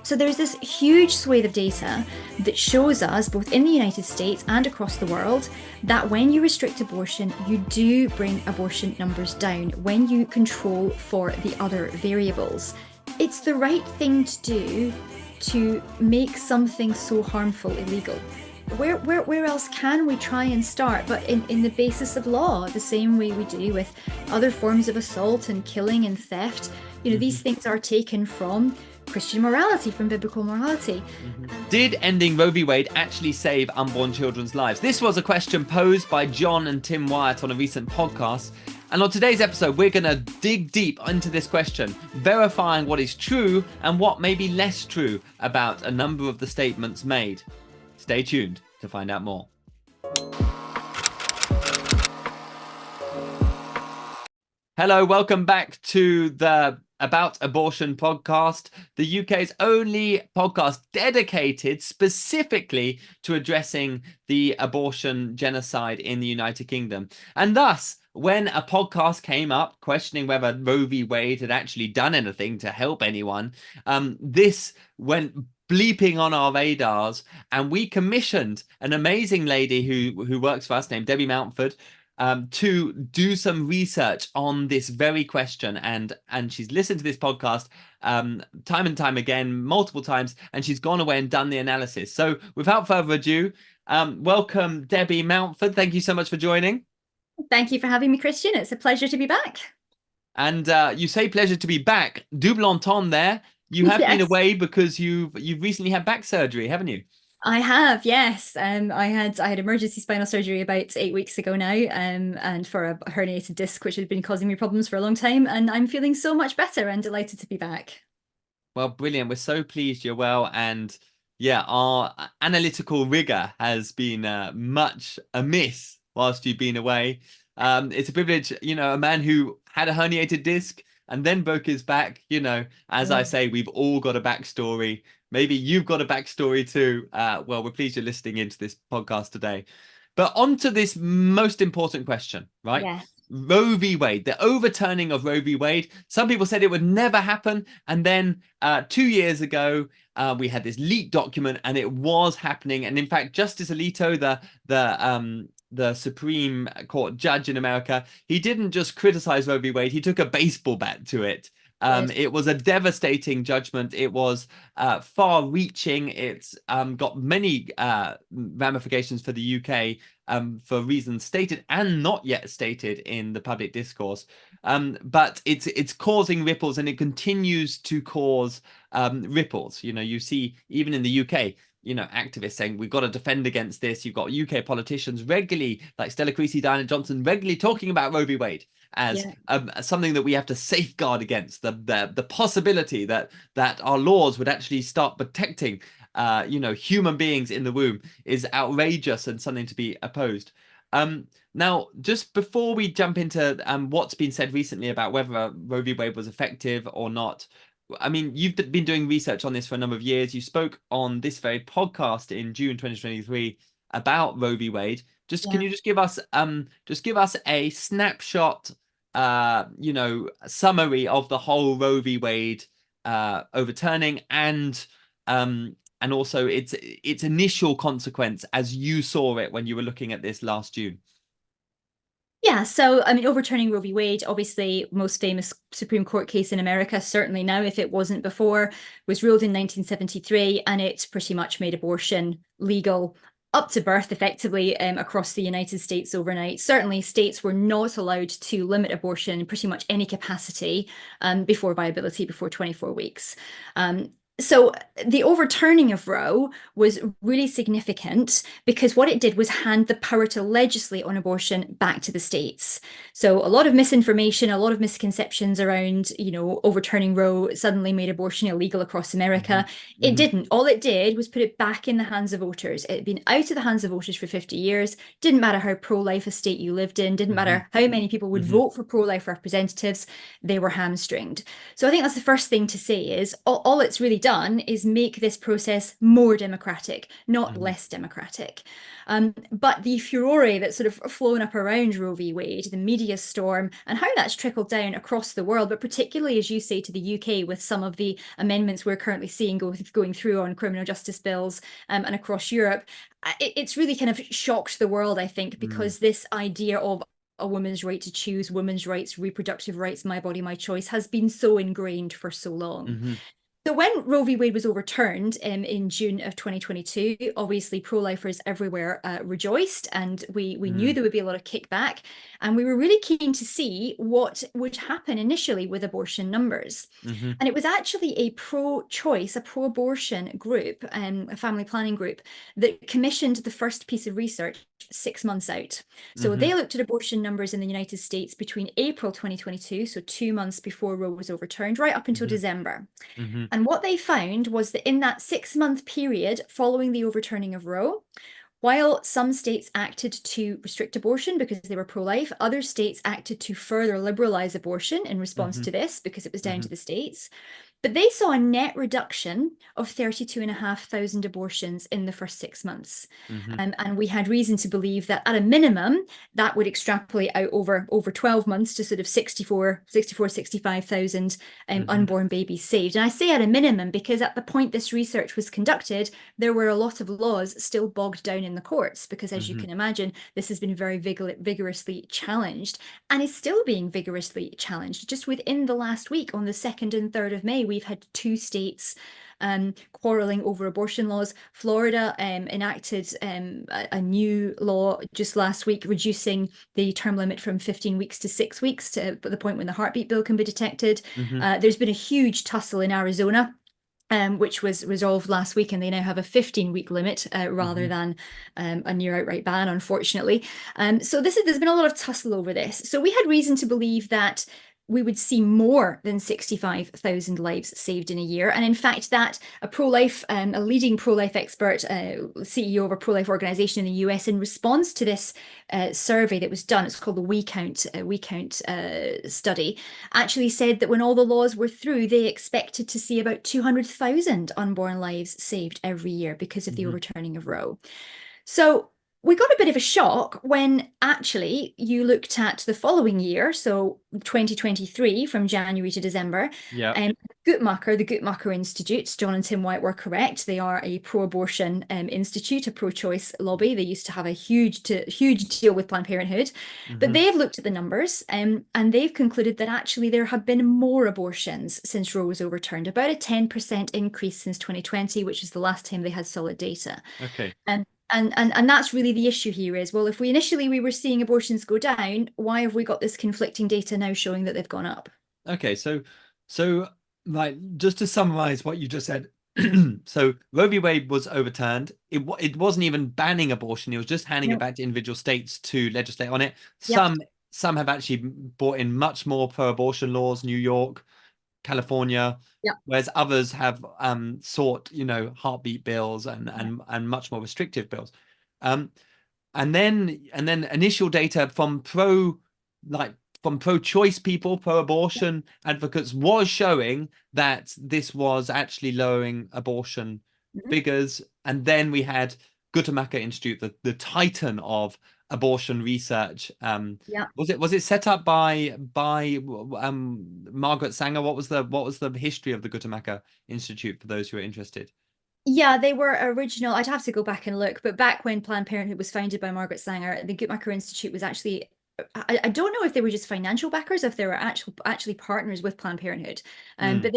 So there's this huge swathe of data that shows us, both in the United States and across the world, that when you restrict abortion, you do bring abortion numbers down when you control for the other variables. It's the right thing to do to make something so harmful illegal. Where else can we try and start but in the basis of law, the same way we do with other forms of assault and killing and theft? These things are taken from Christian morality, from biblical morality. Did ending Roe v. Wade actually save unborn children's lives? This was a question posed by John and Tim Wyatt on a recent podcast. And on today's episode, we're going to dig deep into this question, verifying what is true and what may be less true about a number of the statements made. Stay tuned to find out more. Hello, welcome back to the About Abortion podcast, the UK's only podcast dedicated specifically to addressing the abortion genocide in the United Kingdom. And thus, when a podcast came up questioning whether Roe v. Wade had actually done anything to help anyone, this went bleeping on our radars, and we commissioned an amazing lady who works for us named Debbie Mountford to do some research on this very question, and she's listened to this podcast time and time again, multiple times, and she's gone away and done the analysis. So without further ado, welcome Debbie Mountford. Thank you so much for joining. Thank you for having me, Christian. It's a pleasure to be back. And you say pleasure to be back. Double entendre there. You have been away because you've recently had back surgery, haven't you? I have, yes. I had emergency spinal surgery about 8 weeks ago now, and for a herniated disc, which had been causing me problems for a long time. And I'm feeling so much better and delighted to be back. Well, brilliant. We're so pleased you're well. And yeah, our analytical rigor has been much amiss whilst you've been away. It's a privilege, a man who had a herniated disc and then broke his back. As I say, we've all got a backstory. Maybe you've got a backstory too. Well, we're pleased you're listening into this podcast today. But on to this most important question, right? Yes. Roe v. Wade, the overturning of Roe v. Wade. Some people said it would never happen. And then 2 years ago, we had this leaked document and it was happening. And in fact, Justice Alito, the Supreme Court judge in America, he didn't just criticize Roe v. Wade, he took a baseball bat to it. It was a devastating judgment. It was far-reaching. It's got many ramifications for the UK for reasons stated and not yet stated in the public discourse. But it's causing ripples, and it continues to cause ripples. You see, even in the UK, activists saying we've got to defend against this. You've got UK politicians regularly, like Stella Creasy, Diana Johnson, regularly talking about Roe v. Wade as something that we have to safeguard against, the possibility that our laws would actually start protecting human beings in the womb is outrageous and something to be opposed. Now, just before we jump into what's been said recently about whether Roe v. Wade was effective or not, I mean, you've been doing research on this for a number of years. You spoke on this very podcast in June 2023 about Roe v. Wade. Can you just give us a snapshot, summary of the whole Roe v. Wade overturning and also its initial consequence as you saw it when you were looking at this last June? Yeah, so I mean, overturning Roe v. Wade, obviously most famous Supreme Court case in America, certainly now if it wasn't before, was ruled in 1973, and it pretty much made abortion legal up to birth effectively across the United States overnight. Certainly states were not allowed to limit abortion in pretty much any capacity before viability, before 24 weeks. So the overturning of Roe was really significant because what it did was hand the power to legislate on abortion back to the states. So a lot of misinformation, a lot of misconceptions around, overturning Roe suddenly made abortion illegal across America. It didn't. All it did was put it back in the hands of voters. It had been out of the hands of voters for 50 years. Didn't matter how pro-life a state you lived in. Didn't matter how many people would vote for pro-life representatives. They were hamstringed. So I think that's the first thing to say is all it's really done is make this process more democratic, not Mhm. less democratic. But the furore that's sort of flown up around Roe v. Wade, the media storm, and how that's trickled down across the world, but particularly, as you say, to the UK with some of the amendments we're currently seeing going through on criminal justice bills, and across Europe, it's really kind of shocked the world, I think, Mm. because this idea of a woman's right to choose, women's rights, reproductive rights, my body, my choice, has been so ingrained for so long. Mhm. So when Roe v. Wade was overturned in June of 2022, obviously pro-lifers everywhere rejoiced, and we knew Mm. there would be a lot of kickback, and we were really keen to see what would happen initially with abortion numbers. Mhm. And it was actually a pro-choice, a pro-abortion group, a family planning group, that commissioned the first piece of research 6 months out. So they Mhm. looked at abortion numbers in the United States between April 2022, so 2 months before Roe was overturned, right up until Mhm. December. Mhm. And what they found was that in that 6 month period following the overturning of Roe, while some states acted to restrict abortion because they were pro-life, other states acted to further liberalize abortion in response Mhm. to this because it was down to Mhm. the states. But they saw a net reduction of 32,500 abortions in the first 6 months. Mhm. And we had reason to believe that at a minimum, that would extrapolate out over 12 months to sort of 65,000 Mhm. unborn babies saved. And I say at a minimum because at the point this research was conducted, there were a lot of laws still bogged down in the courts because, as you Mhm. can imagine, this has been very vigorously challenged and is still being vigorously challenged. Just within the last week, on the 2nd and 3rd of May, we've had 2 states quarreling over abortion laws. Florida enacted a new law just last week, reducing the term limit from 15 weeks to 6 weeks to the point when the heartbeat bill can be detected. Mhm. There's been a huge tussle in Arizona, which was resolved last week, and they now have a 15-week limit rather Mhm. than a near outright ban, unfortunately. So there's been a lot of tussle over this. So we had reason to believe that we would see more than 65,000 lives saved in a year. And in fact, that a leading pro-life expert, CEO of a pro-life organization in the US, in response to this survey that was done, it's called the WeCount study, actually said that when all the laws were through, they expected to see about 200,000 unborn lives saved every year because of the Mhm. overturning of Roe. So we got a bit of a shock when actually you looked at the following year, so 2023, from January to December. Yep. The Guttmacher Institute, John and Tim Wyatt were correct. They are a pro-abortion institute, a pro-choice lobby. They used to have a huge deal with Planned Parenthood, but Mhm. they've looked at the numbers and they've concluded that actually there have been more abortions since Roe was overturned, about a 10% increase since 2020, which is the last time they had solid data. Okay. And that's really the issue here is, well, if we initially we were seeing abortions go down, why have we got this conflicting data now showing that they've gone up? Okay. So like just to summarize what you just said. So Roe v. Wade was overturned. It wasn't even banning abortion. It was just handing it No. back to individual states to legislate on it. Yep. Some have actually brought in much more pro-abortion laws, New York, California, Yep. whereas others have sought, heartbeat bills Yeah. and much more restrictive bills. Um, and then initial data from pro-choice people, pro-abortion advocates was showing that this was actually lowering abortion Mhm. figures. And then we had Guttmacher Institute, the titan of abortion research. Yeah. Was it set up by Margaret Sanger? What was the history of the Guttmacher Institute for those who are interested? Yeah, they were original. I'd have to go back and look, but back when Planned Parenthood was founded by Margaret Sanger, the Guttmacher Institute was actually, I don't know if they were just financial backers, if they were actually partners with Planned Parenthood. Mm, But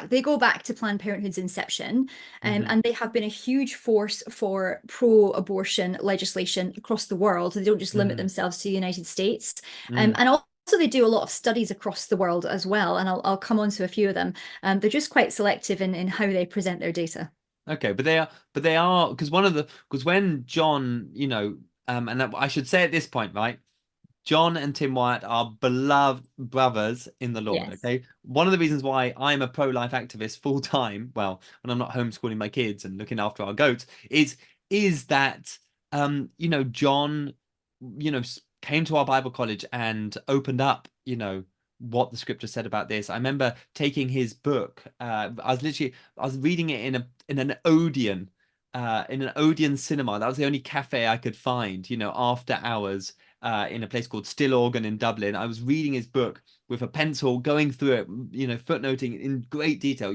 they go back to Planned Parenthood's inception, hmm and they have been a huge force for pro-abortion legislation across the world. They don't just limit hmm themselves to the United States, mm. and also they do a lot of studies across the world as well. And I'll come on to a few of them. They're just quite selective in how they present their data. Okay, but they are because when John, and I should say at this point, right? John and Tim Wyatt are beloved brothers in the Lord. Yes. Okay, one of the reasons why I'm a pro-life activist full time, well, when I'm not homeschooling my kids and looking after our goats, is that John, came to our Bible college and opened up, what the scripture said about this. I remember taking his book. I was reading it in an Odeon, in an Odeon cinema. That was the only cafe I could find, after hours, in a place called Still Organ in Dublin. I was reading his book with a pencil, going through it, footnoting in great detail.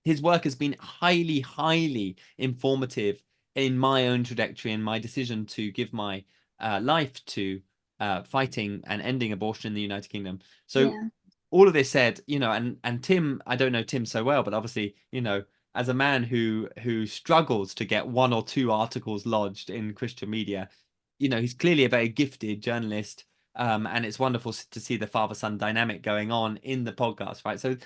His work has been highly, highly informative in my own trajectory and my decision to give my life to fighting and ending abortion in the United Kingdom. So Yeah. all of this said, and Tim, I don't know Tim so well, but obviously, as a man who struggles to get one or two articles lodged in Christian media, he's clearly a very gifted journalist. And it's wonderful to see the father-son dynamic going on in the podcast, right? So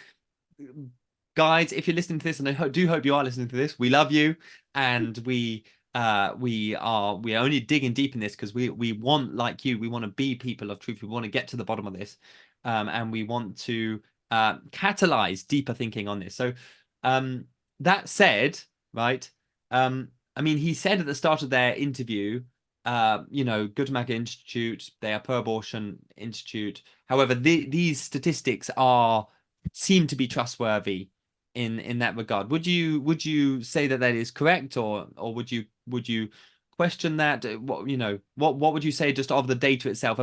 guys, if you're listening to this, and I do hope you are listening to this, we love you, and we are only digging deep in this because we want, like you, we want to be people of truth. We want to get to the bottom of this, and we want to catalyze deeper thinking on this. So that said, right, I mean, he said at the start of their interview, Guttmacher Institute, they are pro-abortion institute. However, these statistics seem to be trustworthy in that regard. Would you say that is correct, or would you question that? What would you say just of the data itself?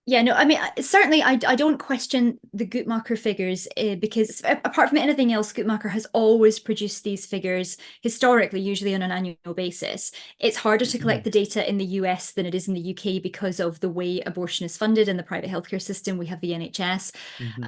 Yeah, no, I mean, certainly I don't question the Guttmacher figures because apart from anything else, Guttmacher has always produced these figures historically, usually on an annual basis. It's harder to collect the data in the US than it is in the UK because of the way abortion is funded in the private healthcare system. We have the NHS,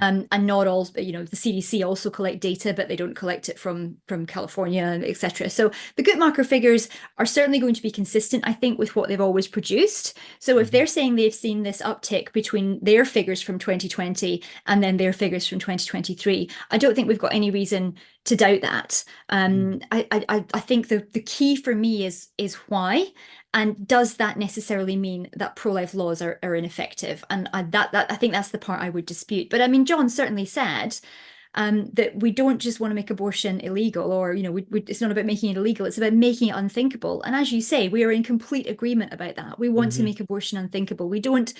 and not all, the CDC also collect data, but they don't collect it from California, etc. So the Guttmacher figures are certainly going to be consistent, I think, with what they've always produced. So if they're saying they've seen this uptick between their figures from 2020 and then their figures from 2023, I don't think we've got any reason to doubt that. I think the key for me is why, and does that necessarily mean that pro-life laws are ineffective? And I think that's the part I would dispute. But I mean, John certainly said that we don't just want to make abortion illegal, or it's not about making it illegal, it's about making it unthinkable. And as you say, we are in complete agreement about that. We want to make abortion unthinkable. We don't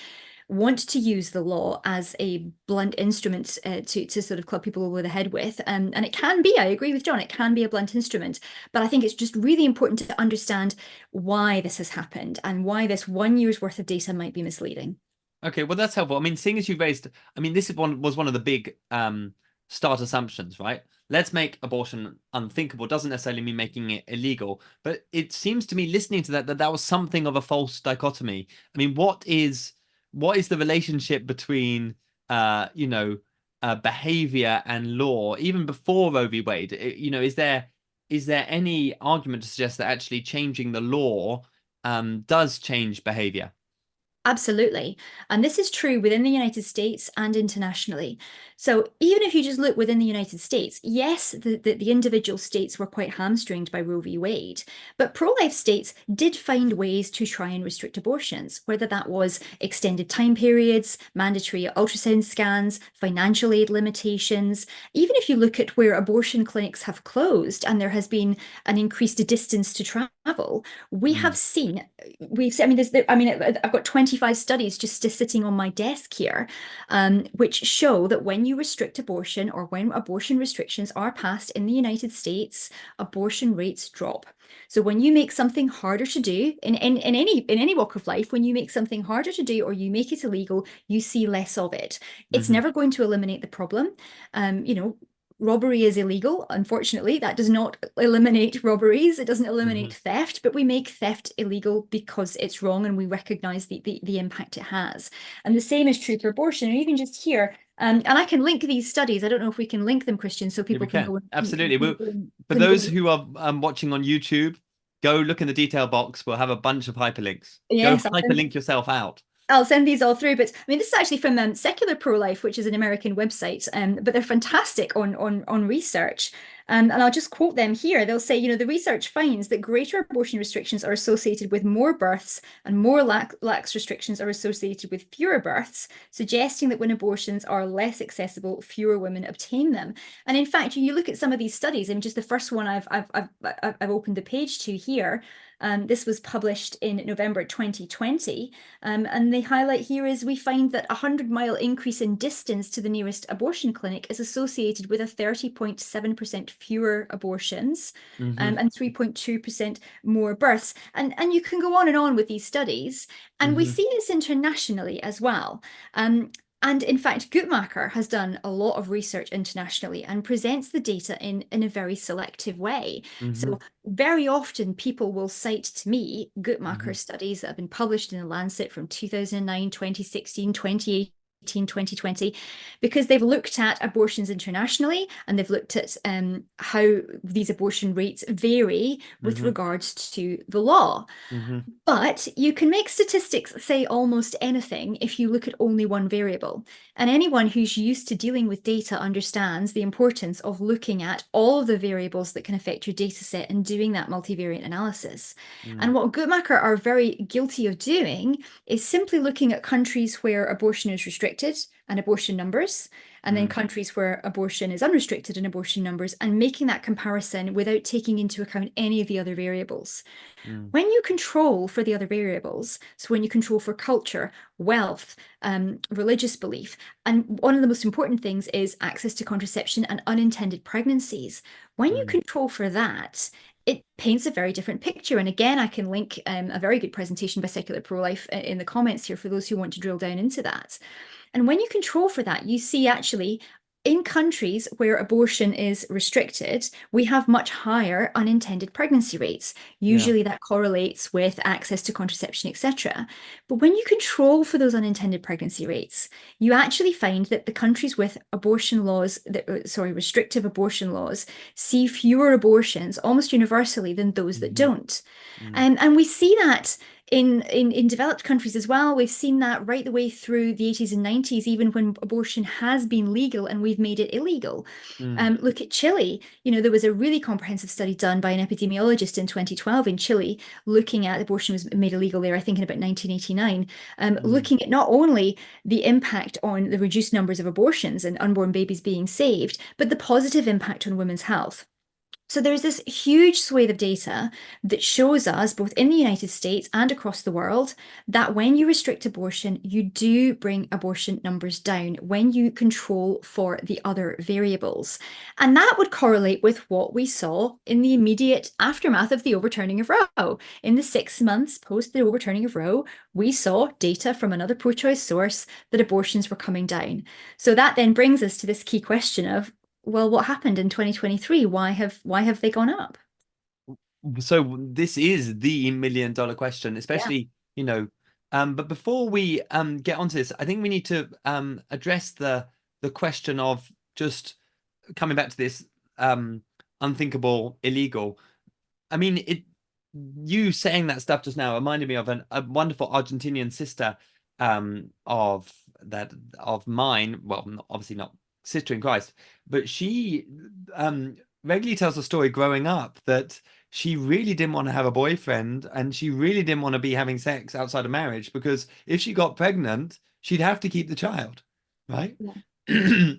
want to use the law as a blunt instrument to sort of club people over the head with. And it can be, I agree with John, it can be a blunt instrument. But I think it's just really important to understand why this has happened and why this 1 year's worth of data might be misleading. Okay, well, that's helpful. I mean, seeing as you've raised, I mean, this was one of the big start assumptions, right? Let's make abortion unthinkable. Doesn't necessarily mean making it illegal, but it seems to me, listening to that was something of a false dichotomy. I mean, what is the relationship between behavior and law, even before Roe v. Wade? Is there any argument to suggest that actually changing the law does change behavior? Absolutely. And this is true within the United States and internationally. So even if you just look within the United States, yes, the individual states were quite hamstringed by Roe v. Wade, but pro-life states did find ways to try and restrict abortions, whether that was extended time periods, mandatory ultrasound scans, financial aid limitations. Even if you look at where abortion clinics have closed and there has been an increased distance to travel, we've seen, I've got 25 studies just sitting on my desk here, which show that when you restrict abortion, or when abortion restrictions are passed in the United States, abortion rates drop. So when you make something harder to do in any walk of life, when you make something harder to do or you make it illegal, you see less of it. It's never going to eliminate the problem. Robbery is illegal. Unfortunately, that does not eliminate robberies. It doesn't eliminate theft, but we make theft illegal because it's wrong, and we recognize the impact it has. And the same is true for abortion. And even just here, and I can link these studies. I don't know if we can link them, Christian, so people can go. Absolutely. For those who are watching on YouTube, go look in the detail box. We'll have a bunch of hyperlinks. Yes, go hyperlink yourself out. I'll send these all through, but I mean, this is actually from Secular Pro-Life, which is an American website, but they're fantastic on research. And I'll just quote them here. They'll say, the research finds that greater abortion restrictions are associated with more births, and more lax restrictions are associated with fewer births, suggesting that when abortions are less accessible, fewer women obtain them. And in fact, you look at some of these studies, and just the first one I've opened the page to here. This was published in November 2020. And they highlight here is we find that a 100-mile increase in distance to the nearest abortion clinic is associated with a 30.7% fewer abortions and 3.2% more births. And you can go on and on with these studies. And we see this internationally as well. And in fact, Guttmacher has done a lot of research internationally and presents the data in a very selective way. So very often people will cite to me Guttmacher studies that have been published in the Lancet from 2009, 2016, 2018, 2020, because they've looked at abortions internationally and they've looked at how these abortion rates vary with regards to the law. But you can make statistics say almost anything if you look at only one variable. And anyone who's used to dealing with data understands the importance of looking at all of the variables that can affect your data set and doing that multivariate analysis. And what Guttmacher are very guilty of doing is simply looking at countries where abortion is restricted and abortion numbers, and then countries where abortion is unrestricted and abortion numbers, and making that comparison without taking into account any of the other variables. When you control for the other variables, so when you control for culture, wealth, religious belief, and one of the most important things is access to contraception and unintended pregnancies. When you control for that, it paints a very different picture. And again, I can link a very good presentation by Secular Pro-Life in the comments here for those who want to drill down into that. And when you control for that, you see actually in countries where abortion is restricted, we have much higher unintended pregnancy rates. Usually that correlates with access to contraception, etc. But when you control for those unintended pregnancy rates, you actually find that the countries with abortion laws, restrictive abortion laws, see fewer abortions almost universally than those that don't. And we see that in developed countries as well. We've seen that right the way through the 80s and 90s, even when abortion has been legal and we've made it illegal. Look at Chile. You know, there was a really comprehensive study done by an epidemiologist in 2012 in Chile, looking at abortion was made illegal there, I think in about 1989, looking at not only the impact on the reduced numbers of abortions and unborn babies being saved, but the positive impact on women's health. So there's this huge swathe of data that shows us, both in the United States and across the world, that when you restrict abortion, you do bring abortion numbers down when you control for the other variables. And that would correlate with what we saw in the immediate aftermath of the overturning of Roe. In the 6 months post the overturning of Roe, we saw data from another pro-choice source that abortions were coming down. So that then brings us to this key question of, well, what happened in 2023? Why have they gone up? So this is the $1 million question, especially, but before we get onto this, I think we need to address the question of just coming back to this unthinkable illegal. I mean, you saying that stuff just now reminded me of a wonderful Argentinian sister of mine. Well, obviously not sister in Christ, but she regularly tells a story growing up that she really didn't want to have a boyfriend and she really didn't want to be having sex outside of marriage, because if she got pregnant, she'd have to keep the child, right? Yeah.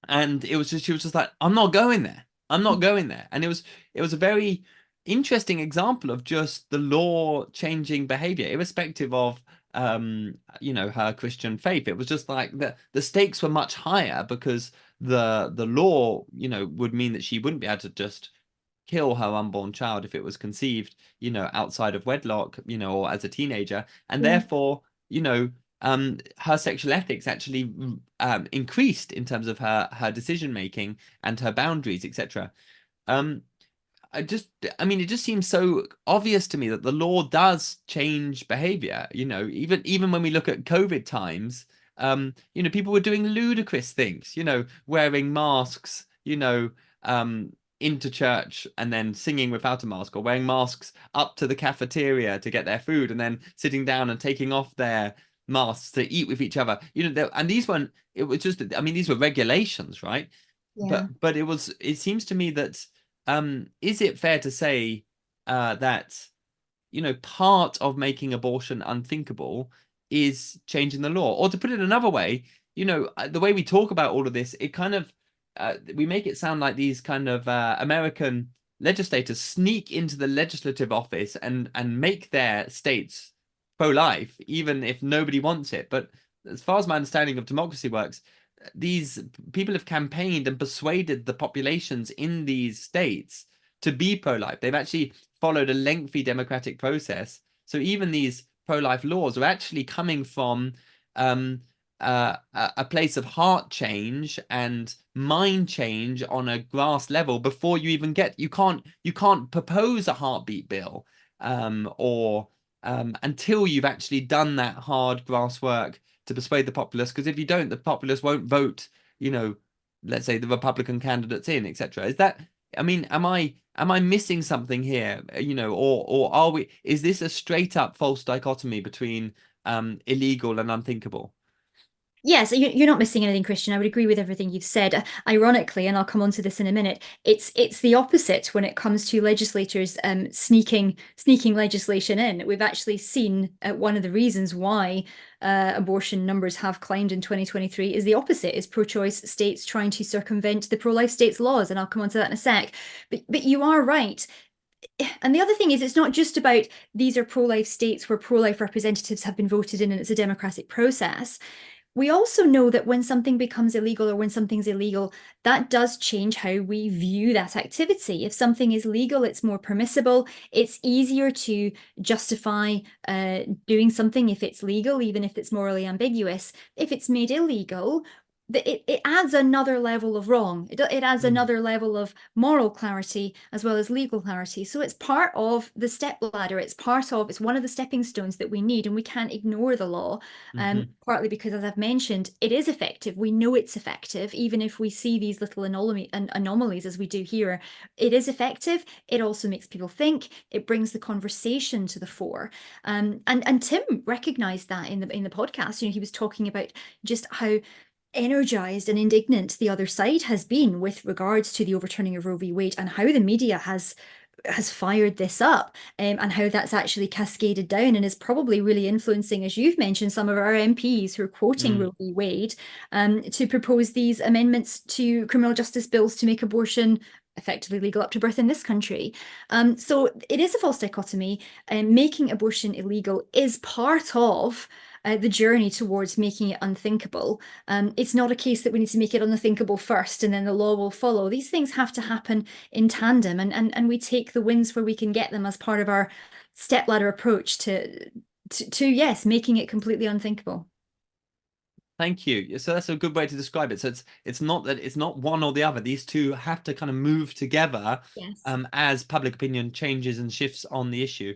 And she was just like, I'm not going there. I'm not going there. And it was a very interesting example of just the law changing behavior, irrespective of her Christian faith. It was just like the stakes were much higher, because the law, would mean that she wouldn't be able to just kill her unborn child if it was conceived, outside of wedlock, or as a teenager. And therefore, her sexual ethics actually increased in terms of her decision making and her boundaries, etc. It just seems so obvious to me that the law does change behavior. Even when we look at COVID times, people were doing ludicrous things, wearing masks, into church and then singing without a mask, or wearing masks up to the cafeteria to get their food and then sitting down and taking off their masks to eat with each other. And these weren't, it was just, these were regulations, right? Yeah. But it seems to me that, is it fair to say that, part of making abortion unthinkable is changing the law? Or to put it another way, the way we talk about all of this, it kind of, we make it sound like these kind of American legislators sneak into the legislative office and make their states pro-life, even if nobody wants it. But as far as my understanding of democracy works, these people have campaigned and persuaded the populations in these states to be pro-life. They've actually followed a lengthy democratic process. So even these pro-life laws are actually coming from a place of heart change and mind change on a grass level before you even get. You can't propose a heartbeat bill or until you've actually done that hard grass work to persuade the populace, because if you don't, the populace won't vote, let's say the Republican candidates in, etc. Is that, I mean, am I missing something here? Or are we, is this a straight up false dichotomy between illegal and unthinkable? Yes, you're not missing anything, Christian. I would agree with everything you've said. Ironically, and I'll come on to this in a minute, it's the opposite when it comes to legislators sneaking legislation in. We've actually seen one of the reasons why abortion numbers have climbed in 2023 is the opposite, is pro-choice states trying to circumvent the pro-life states' laws, and I'll come on to that in a sec. But you are right. And the other thing is, it's not just about these are pro-life states where pro-life representatives have been voted in and it's a democratic process. We also know that when something becomes illegal or when something's illegal, that does change how we view that activity. If something is legal, it's more permissible. It's easier to justify doing something if it's legal, even if it's morally ambiguous. If it's made illegal, it adds another level of wrong. It adds another level of moral clarity as well as legal clarity. So it's part of the step ladder. It's one of the stepping stones that we need, and we can't ignore the law. Partly because, as I've mentioned, it is effective. We know it's effective, even if we see these little anomalies as we do here. It is effective. It also makes people think. It brings the conversation to the fore. And Tim recognized that in the podcast. He was talking about just how energized and indignant the other side has been with regards to the overturning of Roe v. Wade, and how the media has fired this up, and how that's actually cascaded down and is probably really influencing, as you've mentioned, some of our MPs who are quoting Roe v. Wade to propose these amendments to criminal justice bills to make abortion effectively legal up to birth in this country. So it is a false dichotomy. Making abortion illegal is part of the journey towards making it unthinkable. It's not a case that we need to make it unthinkable first and then the law will follow. These things have to happen in tandem, and we take the wins where we can get them as part of our stepladder approach to yes, making it completely unthinkable. Thank you. So that's a good way to describe it. So it's not that it's not one or the other. These two have to kind of move together. Yes. As public opinion changes and shifts on the issue.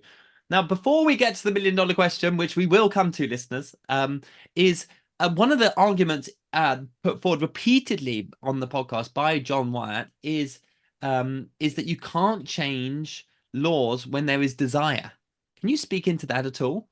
Now, before we get to the $1 million question, which we will come to, listeners, is one of the arguments put forward repeatedly on the podcast by John Wyatt is that you can't change laws when there is desire. Can you speak into that at all?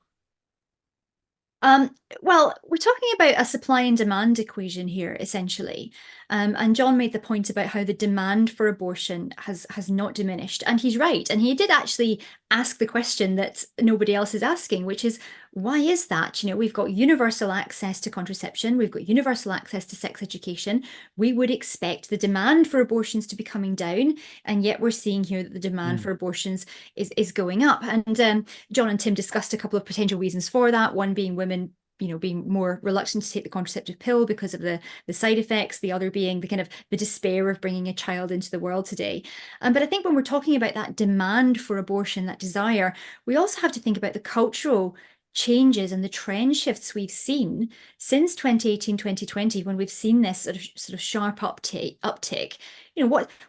Well, we're talking about a supply and demand equation here, essentially. And John made the point about how the demand for abortion has not diminished. And he's right. And he did actually ask the question that nobody else is asking, which is, why is that? We've got universal access to contraception. We've got universal access to sex education. We would expect the demand for abortions to be coming down. And yet we're seeing here that the demand for abortions is going up. And John and Tim discussed a couple of potential reasons for that. One being women being more reluctant to take the contraceptive pill because of the side effects, the other being the kind of the despair of bringing a child into the world today. But I think when we're talking about that demand for abortion, that desire, we also have to think about the cultural changes and the trend shifts we've seen since 2018, 2020, when we've seen this sort of sharp uptick.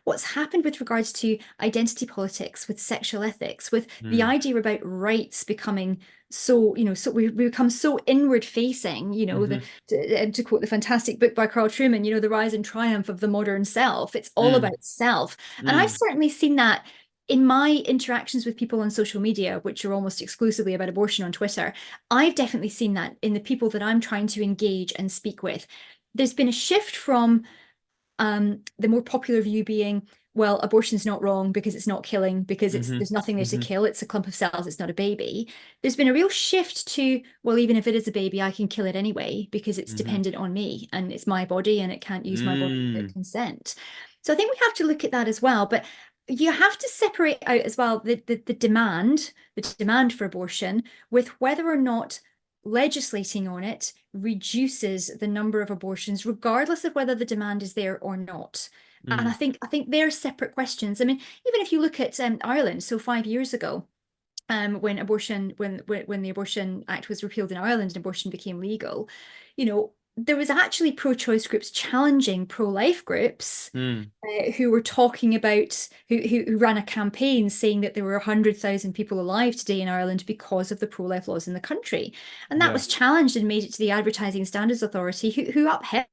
What's happened with regards to identity politics, with sexual ethics, with the idea about rights becoming so we become so inward facing, to quote the fantastic book by Carl Trueman, the rise and triumph of the modern self. It's all about self. And I've certainly seen that in my interactions with people on social media, which are almost exclusively about abortion on Twitter. I've definitely seen that in the people that I'm trying to engage and speak with. There's been a shift from the more popular view being, well, abortion's not wrong because it's not killing, because there's nothing there to kill. It's a clump of cells. It's not a baby. There's been a real shift to, well, even if it is a baby, I can kill it anyway because it's dependent on me and it's my body and it can't use my body without consent. So I think we have to look at that as well. But you have to separate out as well the demand for abortion with whether or not legislating on it reduces the number of abortions, regardless of whether the demand is there or not. And Mm, I think they're separate questions. I mean, even if you look at Ireland, so 5 years ago, when the Abortion Act was repealed in Ireland and abortion became legal, there was actually pro-choice groups challenging pro-life groups mm, who were talking about who ran a campaign saying that there were 100,000 people alive today in Ireland because of the pro-life laws in the country, and that yeah, was challenged and made it to the Advertising Standards Authority, who upheld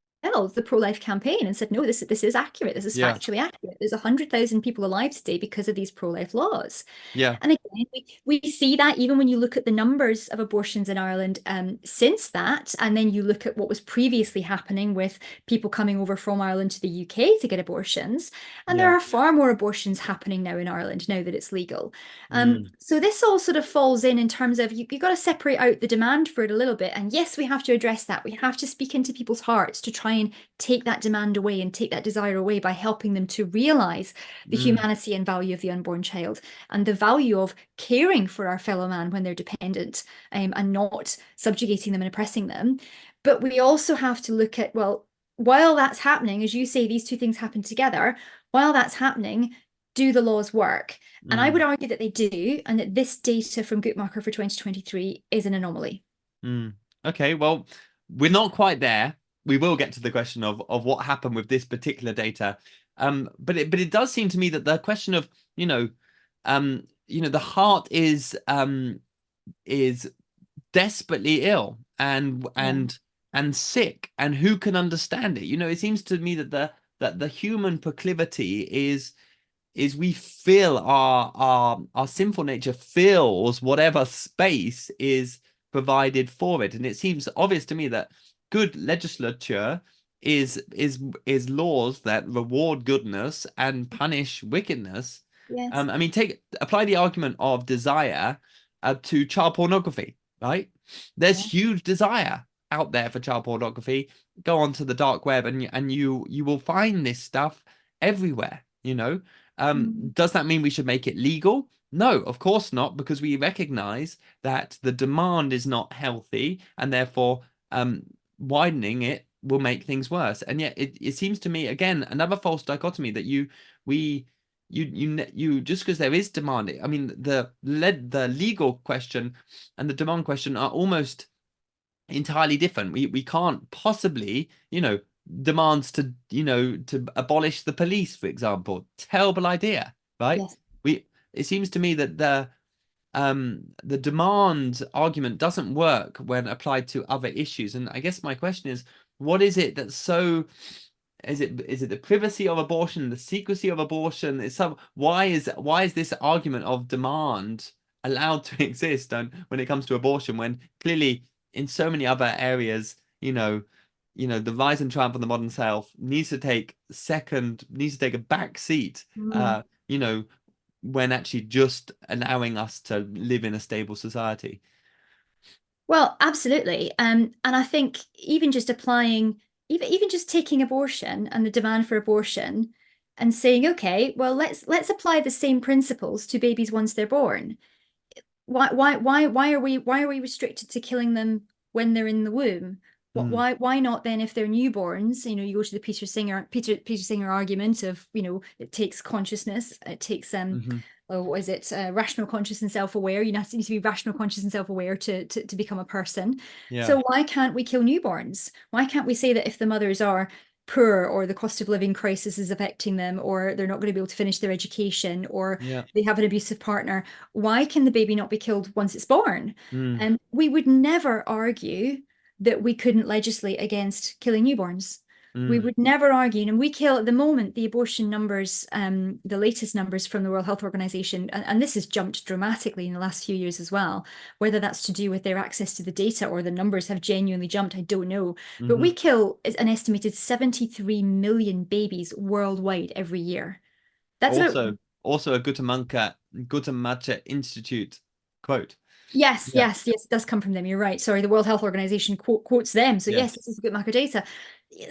the pro-life campaign and said, no, this is accurate, this is yeah, factually accurate. There's 100,000 people alive today because of these pro-life laws. yeah, And again, we see that even when you look at the numbers of abortions in Ireland since that, and then you look at what was previously happening with people coming over from Ireland to the UK to get abortions, and there yeah. are far more abortions happening now in Ireland now that it's legal. Mm, So this all sort of falls in terms of you got to separate out the demand for it a little bit. And yes, we have to address that. We have to speak into people's hearts to try and take that demand away and take that desire away by helping them to realize the mm, humanity and value of the unborn child and the value of caring for our fellow man when they're dependent, and not subjugating them and oppressing them. But we also have to look at, well, while that's happening, as you say, these two things happen together. While that's happening, do the laws work? And I would mm, argue that they do, and that this data from Guttmacher for 2023 is an anomaly. mm. Okay, well, we're not quite there. We will get to the question of what happened with this particular data. But it does seem to me that the question of, the heart is desperately ill and Yeah. and sick, and who can understand it? It seems to me that the human proclivity is we feel our sinful nature fills whatever space is provided for it, and it seems obvious to me that good legislature is laws that reward goodness and punish wickedness. Yes. I mean, apply the argument of desire to child pornography, right? There's Yeah. huge desire out there for child pornography. Go onto the dark web and you will find this stuff everywhere. Mm. Does that mean we should make it legal? No, of course not, because we recognize that the demand is not healthy, and therefore widening it will make things worse. And yet it seems to me, again, another false dichotomy that you just because there is demand. I mean, the legal question and the demand question are almost entirely different. We can't possibly, demands to abolish the police, for example. Terrible idea, right? Yes. It seems to me that the demand argument doesn't work when applied to other issues. And I guess my question is, what is it that's so is it the privacy of abortion, the secrecy of abortion? Why is this argument of demand allowed to exist and when it comes to abortion, when clearly in so many other areas, the rise and triumph of the modern self needs to take a back seat, Mm. when actually just allowing us to live in a stable society. Well, absolutely. And I think even just applying, even just taking abortion and the demand for abortion and saying, okay, well, let's apply the same principles to babies once they're born. Why are we restricted to killing them when they're in the womb? Mm, Why not then if they're newborns? You go to the Peter Singer argument of, it takes consciousness, it takes hmm oh, what is it? Rational, conscious, and self-aware. You need to be rational, conscious, and self-aware to become a person. yeah, So why can't we kill newborns? Why can't we say that if the mothers are poor, or the cost of living crisis is affecting them, or they're not going to be able to finish their education, or yeah, they have an abusive partner, why can the baby not be killed once it's born? mm, And we would never argue that we couldn't legislate against killing newborns. We mm, would never argue, and we kill at the moment the abortion numbers, the latest numbers from the World Health Organization, and this has jumped dramatically in the last few years as well. Whether that's to do with their access to the data or the numbers have genuinely jumped, I don't know. But hmm we kill an estimated 73 million babies worldwide every year. That's about Also a Guttmacher Institute quote. Yes, Yeah. yes, yes, it does come from them. You're right. Sorry, the World Health Organization quotes them. So Yes. yes, this is good macro data.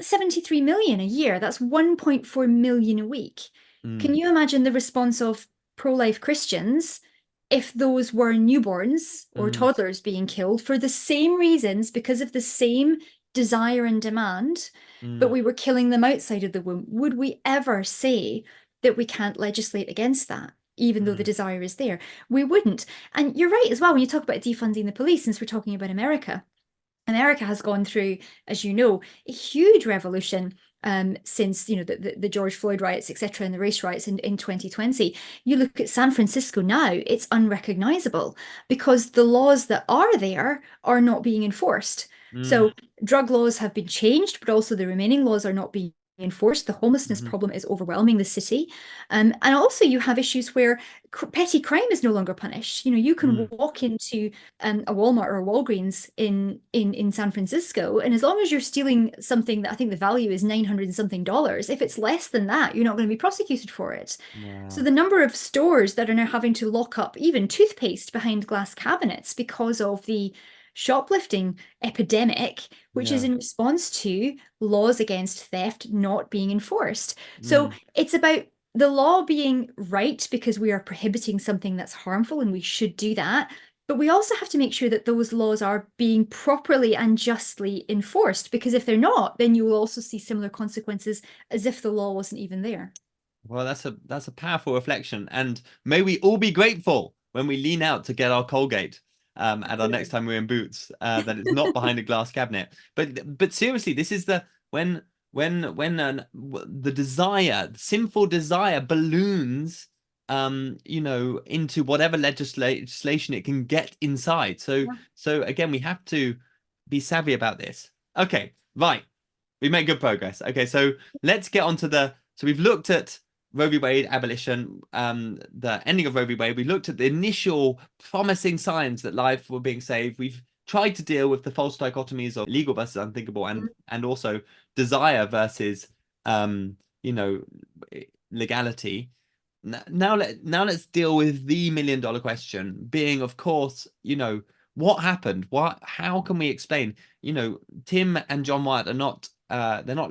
73 million a year. That's 1.4 million a week. Can you imagine the response of pro-life Christians if those were newborns or Mm, toddlers being killed for the same reasons, because of the same desire and demand, but mm, we were killing them outside of the womb? Would we ever say that we can't legislate against that, even though the mm, desire is there? We wouldn't. And you're right as well, when you talk about defunding the police, since we're talking about America. America has gone through, as you know, a huge revolution since the George Floyd riots, etc., and the race riots in 2020. You look at San Francisco now; it's unrecognizable because the laws that are there are not being enforced. mm, So drug laws have been changed, but also the remaining laws are not being enforced. The homelessness mhm, problem is overwhelming the city, and also you have issues where petty crime is no longer punished. You can mm. walk into a Walmart or a Walgreens in San Francisco, and as long as you're stealing something that I think the value is 900 and something dollars, if it's less than that, you're not going to be prosecuted for it. So Wow. the number of stores that are now having to lock up even toothpaste behind glass cabinets because of the shoplifting epidemic, which is Yeah. in response to laws against theft not being enforced. So Mm. it's about the law being right because we are prohibiting something that's harmful and we should do that. But we also have to make sure that those laws are being properly and justly enforced, because if they're not, then you will also see similar consequences as if the law wasn't even there. Well, that's a powerful reflection, and may we all be grateful when we lean out to get our Colgate at our next Absolutely. time we're in Boots, that it's not behind a glass cabinet. But seriously, this is the the desire, sinful desire, balloons, into whatever legislation it can get inside. Yeah. So again, we have to be savvy about this. Okay, right. We made good progress. Okay, so let's get on to so we've looked at Roe v. Wade abolition, the ending of Roe v. Wade. We looked at the initial promising signs that life were being saved. We've tried to deal with the false dichotomies of legal versus unthinkable, and also desire versus um, you know, legality. Now let's deal with the $1 million question, being, of course, what happened? How can we explain? Tim and John Wyatt are not they're not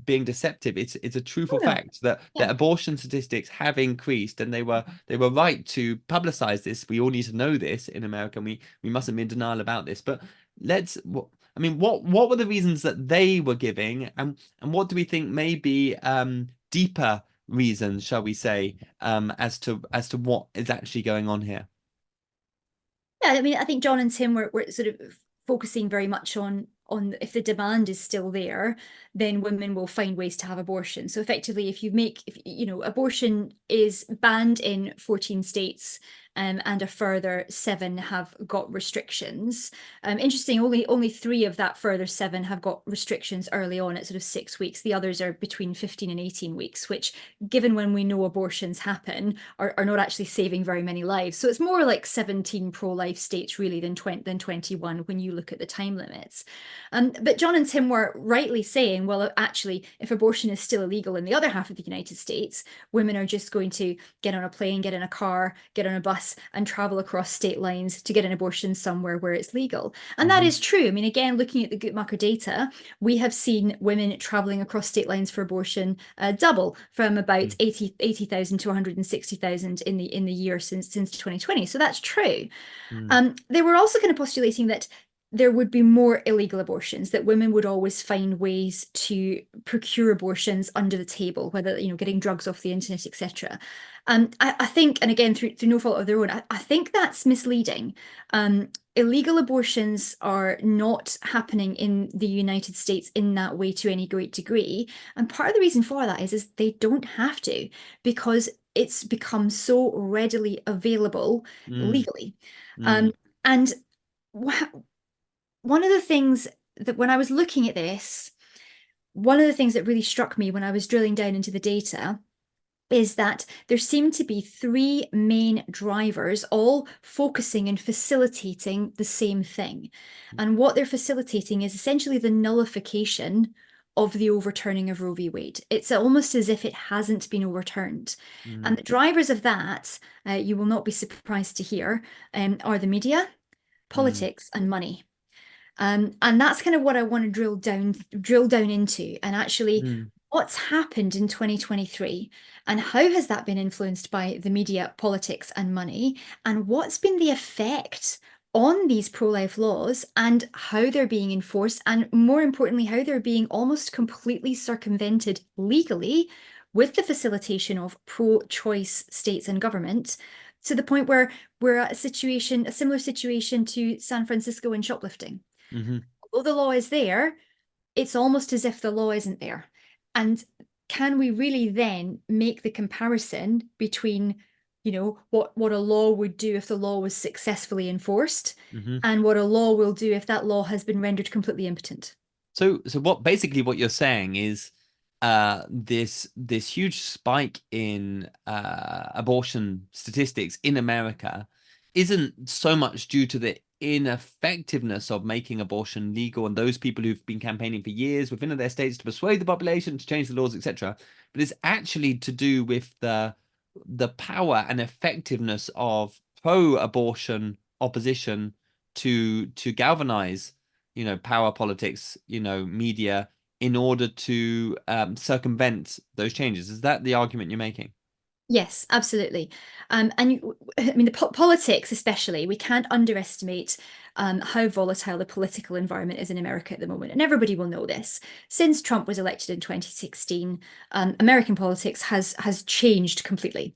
being deceptive. It's a Oh, truthful no. fact that Yeah. abortion statistics have increased, and they were right to publicize this. We all need to know this in America, and we mustn't be in denial about this. But I mean, what were the reasons that they were giving, and what do we think may be deeper reasons, shall we say, as to what is actually going on here? Yeah, I mean, I think John and Tim were sort of focusing very much on if the demand is still there, then women will find ways to have abortion. So effectively, if abortion is banned in 14 states, and a further 7 have got restrictions. Interesting, only 3 of that further 7 have got restrictions early on at sort of 6 weeks. The others are between 15 and 18 weeks, which, given when we know abortions happen, are not actually saving very many lives. So it's more like 17 pro-life states really than 21 when you look at the time limits. But John and Tim were rightly saying, well, actually, if abortion is still illegal in the other half of the United States, women are just going to get on a plane, get in a car, get on a bus, and travel across state lines to get an abortion somewhere where it's legal. And that Hmm. is true. I mean, again, looking at the Guttmacher data, we have seen women traveling across state lines for abortion double, from about 80,000 to 160,000 in the year since 2020. So that's true. Hmm. They were also kind of postulating that there would be more illegal abortions, that women would always find ways to procure abortions under the table, whether, getting drugs off the internet, etc. I think, and again, through no fault of their own, I think that's misleading. Illegal abortions are not happening in the United States in that way to any great degree. And part of the reason for that is they don't have to, because it's become so readily available Hmm. legally. Hmm. Um, and one of the things that, when I was looking at this, one of the things that really struck me when I was drilling down into the data is that there seem to be 3 main drivers, all focusing and facilitating the same thing. And what they're facilitating is essentially the nullification of the overturning of Roe v. Wade. It's almost as if it hasn't been overturned. Hmm. And the drivers of that, you will not be surprised to hear, are the media, Hmm. politics, and money. And that's kind of what I want to drill down into. And actually, Hmm. what's happened in 2023 and how has that been influenced by the media, politics, and money? And what's been the effect on these pro-life laws and how they're being enforced, and more importantly, how they're being almost completely circumvented legally with the facilitation of pro-choice states and government, to the point where we're at a similar situation to San Francisco and shoplifting. Mm-hmm. Although the law is there, it's almost as if the law isn't there. And can we really then make the comparison between, what a law would do if the law was successfully enforced, Mm-hmm. and what a law will do if that law has been rendered completely impotent? So what you're saying is this huge spike in abortion statistics in America isn't so much due to the ineffectiveness of making abortion legal and those people who've been campaigning for years within their states to persuade the population to change the laws, etc. But it's actually to do with the power and effectiveness of pro-abortion opposition to galvanize, power politics, media, in order to circumvent those changes. Is that the argument you're making? Yes, absolutely. I mean, the politics, especially, we can't underestimate how volatile the political environment is in America at the moment. And everybody will know this. Since Trump was elected in 2016, American politics has changed completely.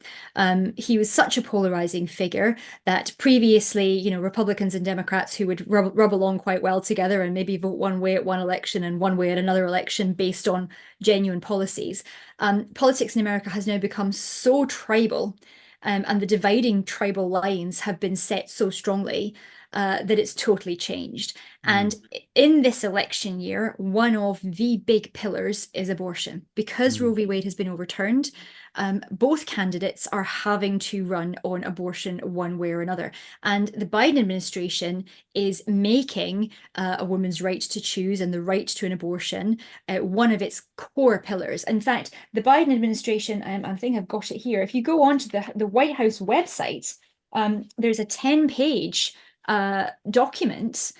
He was such a polarizing figure that previously, Republicans and Democrats who would rub along quite well together and maybe vote one way at one election and one way at another election based on genuine policies. Politics in America has now become so tribal, and the dividing tribal lines have been set so strongly that it's totally changed. Mm, And in this election year, one of the big pillars is abortion. Because Roe mm, v. Wade has been overturned, both candidates are having to run on abortion one way or another. And the Biden administration is making a woman's right to choose and the right to an abortion one of its core pillars. In fact, the Biden administration, I think I've got it here. If you go onto the White House website, there's a 10-page document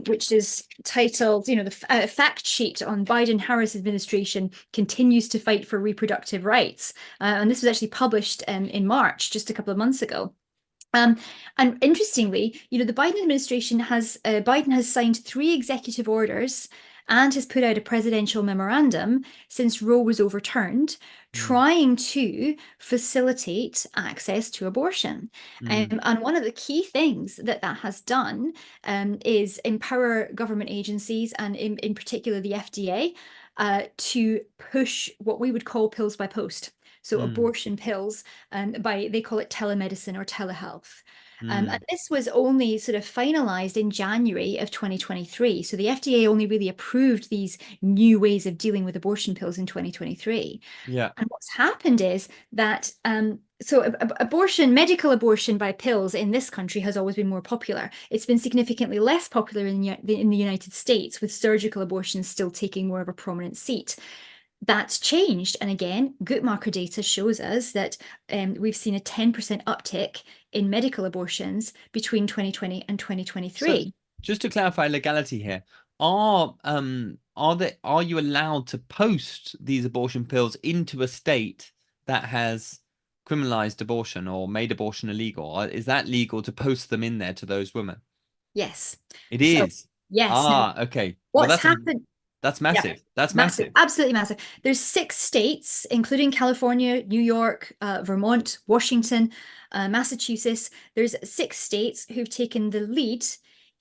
which is titled, the fact sheet on Biden-Harris administration continues to fight for reproductive rights. And this was actually published in March, just a couple of months ago. And interestingly, the Biden administration Biden has signed 3 executive orders and has put out a presidential memorandum since Roe was overturned, mm, trying to facilitate access to abortion. mm, And one of the key things that has done is empower government agencies, and in particular the FDA, to push what we would call pills by post. So mm, abortion pills, they call it telemedicine or telehealth. And mm. this was only sort of finalized in January of 2023. So the FDA only really approved these new ways of dealing with abortion pills in 2023. Yeah. And what's happened is that medical abortion by pills in this country has always been more popular. It's been significantly less popular in the United States, with surgical abortions still taking more of a prominent seat. That's changed. And again, Guttmacher data shows us that we've seen a 10% uptick in medical abortions between 2020 and So 2023. just to clarify legality here, are you allowed to post these abortion pills into a state that has criminalized abortion or made abortion illegal? Or is that legal to post them in there to those women? Yes. It So, is. yes. Now, Ah, okay. Well, what's happened? that's Yeah, massive. That's massive, massive. absolutely massive. There's 6 states, including California, New York, Vermont, Washington, Massachusetts. There's 6 states who've taken the lead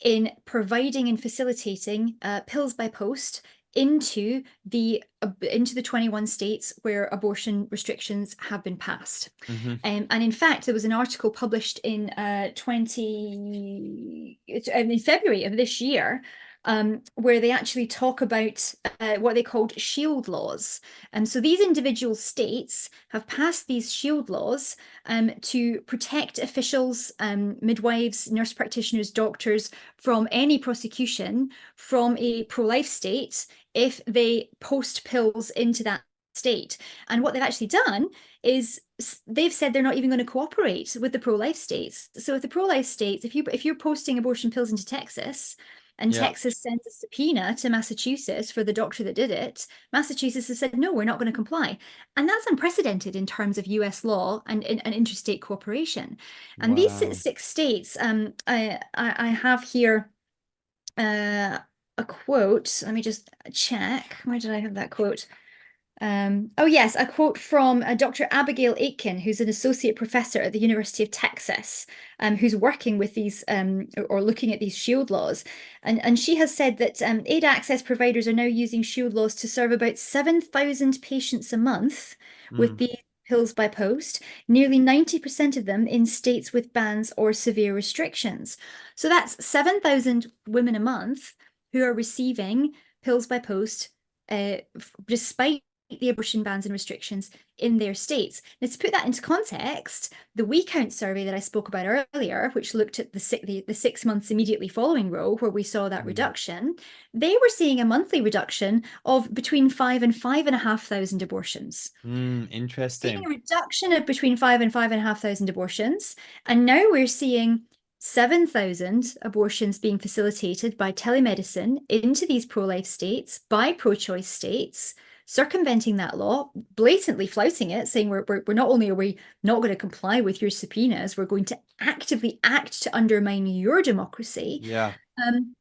in providing and facilitating pills by post into the 21 states where abortion restrictions have been passed. Hmm. And in fact, there was an article published in February of this year, where they actually talk about what they called shield laws. And so these individual states have passed these shield laws to protect officials, midwives, nurse practitioners, doctors from any prosecution from a pro-life state if they post pills into that state. And what they've actually done is they've said they're not even going to cooperate with the pro-life states. So if the pro-life states, if you're posting abortion pills into Texas, and Yeah. Texas sends a subpoena to Massachusetts for the doctor that did it, Massachusetts has said, no, we're not going to comply. And that's unprecedented in terms of US law and interstate cooperation. And these Wow. 6 states, I have here a quote. Let me just check. Where did I have that quote? Oh, yes, a quote from Dr. Abigail Aitken, who's an associate professor at the University of Texas, who's working with these or looking at these shield laws. And she has said that aid access providers are now using shield laws to serve about 7,000 patients a month with Mm. the pills by post, nearly 90% of them in states with bans or severe restrictions. So that's 7,000 women a month who are receiving pills by post despite the abortion bans and restrictions in their states. Now, to put that into context, the WeCount survey that I spoke about earlier, which looked at the 6 months immediately following Roe, where we saw that reduction, they were seeing a monthly reduction of between 5 and 5,500 abortions. Seeing Interesting. a reduction of between 5 and 5,500 abortions, and now we're seeing 7,000 abortions being facilitated by telemedicine into these pro-life states by pro-choice states, circumventing that law, blatantly flouting it, saying we're not only are we not going to comply with your subpoenas, we're going to actively act to undermine your democracy. Yeah. And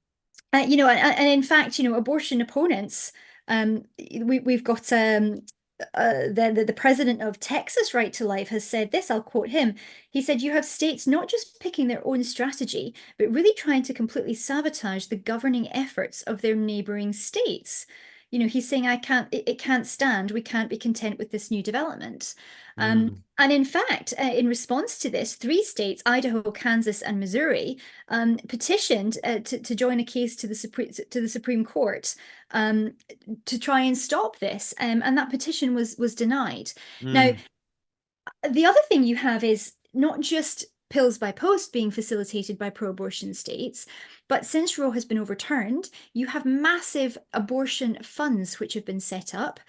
in fact, abortion opponents, we've got the president of Texas Right to Life has said this. I'll quote him. He said, "You have states not just picking their own strategy, but really trying to completely sabotage the governing efforts of their neighboring states." He's saying, it can't stand. We can't be content with this new development. And in fact, in response to this, 3 states, Idaho, Kansas, and Missouri, petitioned to join a case to the Supreme Court to try and stop this, and that petition was denied. Now, the other thing you have is not just pills by post being facilitated by pro-abortion states, but since Roe has been overturned, you have massive abortion funds which have been set up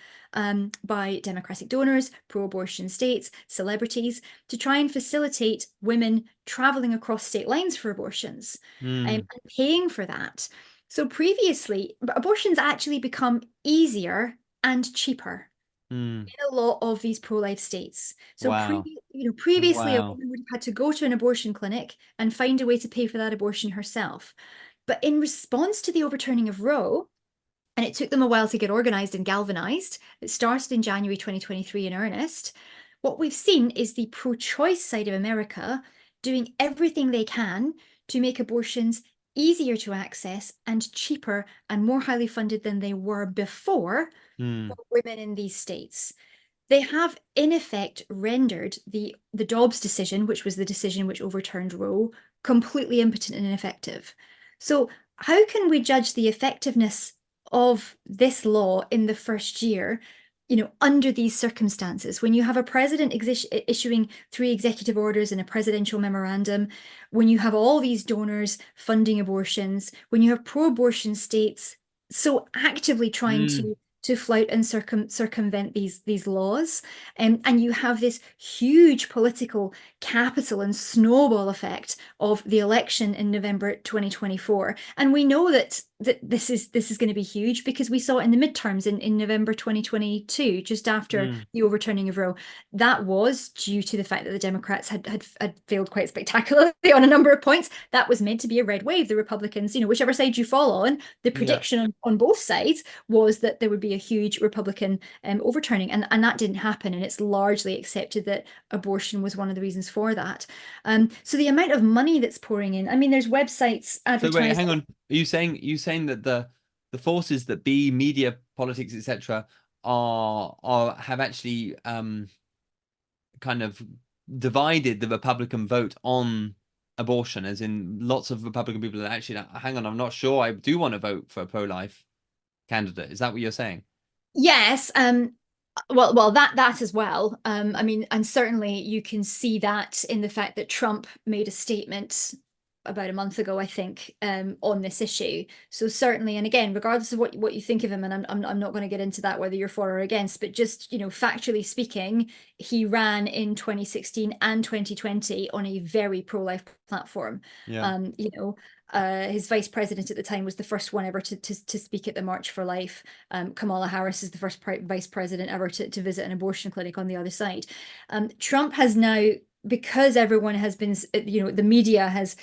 by Democratic donors, pro-abortion states, celebrities, to try and facilitate women traveling across state lines for abortions and paying for that. So previously, abortions actually become easier and cheaper in a lot of these pro-life states. So Wow. previously a Wow. woman would have had to go to an abortion clinic and find a way to pay for that abortion herself. But in response to the overturning of Roe, and it took them a while to get organized and galvanized, it started in January 2023 in earnest, what we've seen is the pro-choice side of America doing everything they can to make abortions easier to access and cheaper and more highly funded than they were before for women in these states. They have, in effect, rendered the Dobbs decision, which was the decision which overturned Roe, completely impotent and ineffective. So how can we judge the effectiveness of this law in the first year, under these circumstances, when you have a president issuing 3 executive orders and a presidential memorandum, when you have all these donors funding abortions, when you have pro-abortion states so actively trying to flout and circumvent these laws, and you have this huge political capital and snowball effect of the election in November 2024, and we know that this is going to be huge because we saw it in the midterms in November 2022, just after the overturning of Roe. That was due to the fact that the Democrats had failed quite spectacularly on a number of points. That was meant to be a red wave. The Republicans, whichever side you fall on, the prediction on both sides was that there would be a huge Republican overturning, and that didn't happen, and it's largely accepted that abortion was one of the reasons for that. So the amount of money that's pouring in, I mean, there's websites So wait, advertising. hang on. Are you saying that the forces that be media, politics, etc., are have actually kind of divided the Republican vote on abortion, as in lots of Republican people that actually, hang on, I'm not sure I do want to vote for a pro-life candidate. Is that what you're saying? Yes, well, that as well. I mean, and certainly you can see that in the fact that Trump made a statement about a month ago, I think, on this issue. So certainly, and again, regardless of what you think of him, and I'm not going to get into that whether you're for or against, but just, you know, factually speaking, he ran in 2016 and 2020 on a very pro-life platform. Yeah. You know, his vice president at the time was the first one ever to speak at the March for Life. Kamala Harris is the first vice president ever to visit an abortion clinic on the other side. Trump has now, because everyone has been, you know, the media has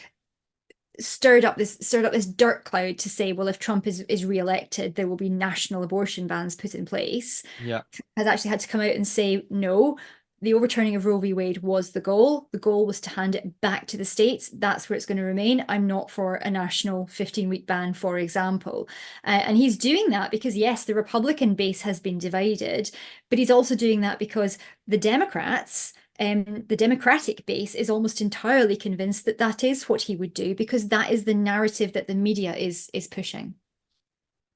stirred up this dirt cloud to say, well, if Trump is re-elected, there will be national abortion bans put in place. Yeah. Has actually had to come out and say, no, the overturning of Roe v. Wade was the goal. The goal was to hand it back to the states. That's where it's going to remain. I'm not for a national 15-week ban, for example. And he's doing that because, yes, the Republican base has been divided, but he's also doing that because the Democrats, the Democratic base, is almost entirely convinced that that is what he would do, because that is the narrative that the media is pushing.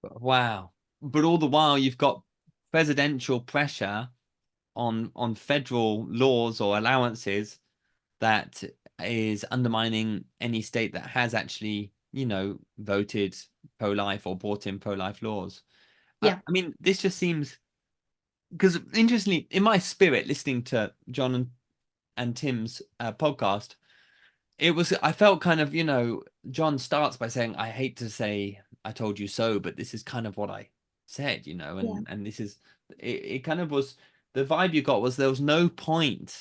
Wow. But all the while you've got presidential pressure on federal laws or allowances that is undermining any state that has actually, you know, voted pro-life or brought in pro-life laws. Yeah. I mean, this just seems, because interestingly, in my spirit, listening to John and Tim's podcast, I felt kind of, you know, John starts by saying, I hate to say I told you so, but this is kind of what I said, you know, Yeah. and this is, it kind of was, the vibe you got was there was no point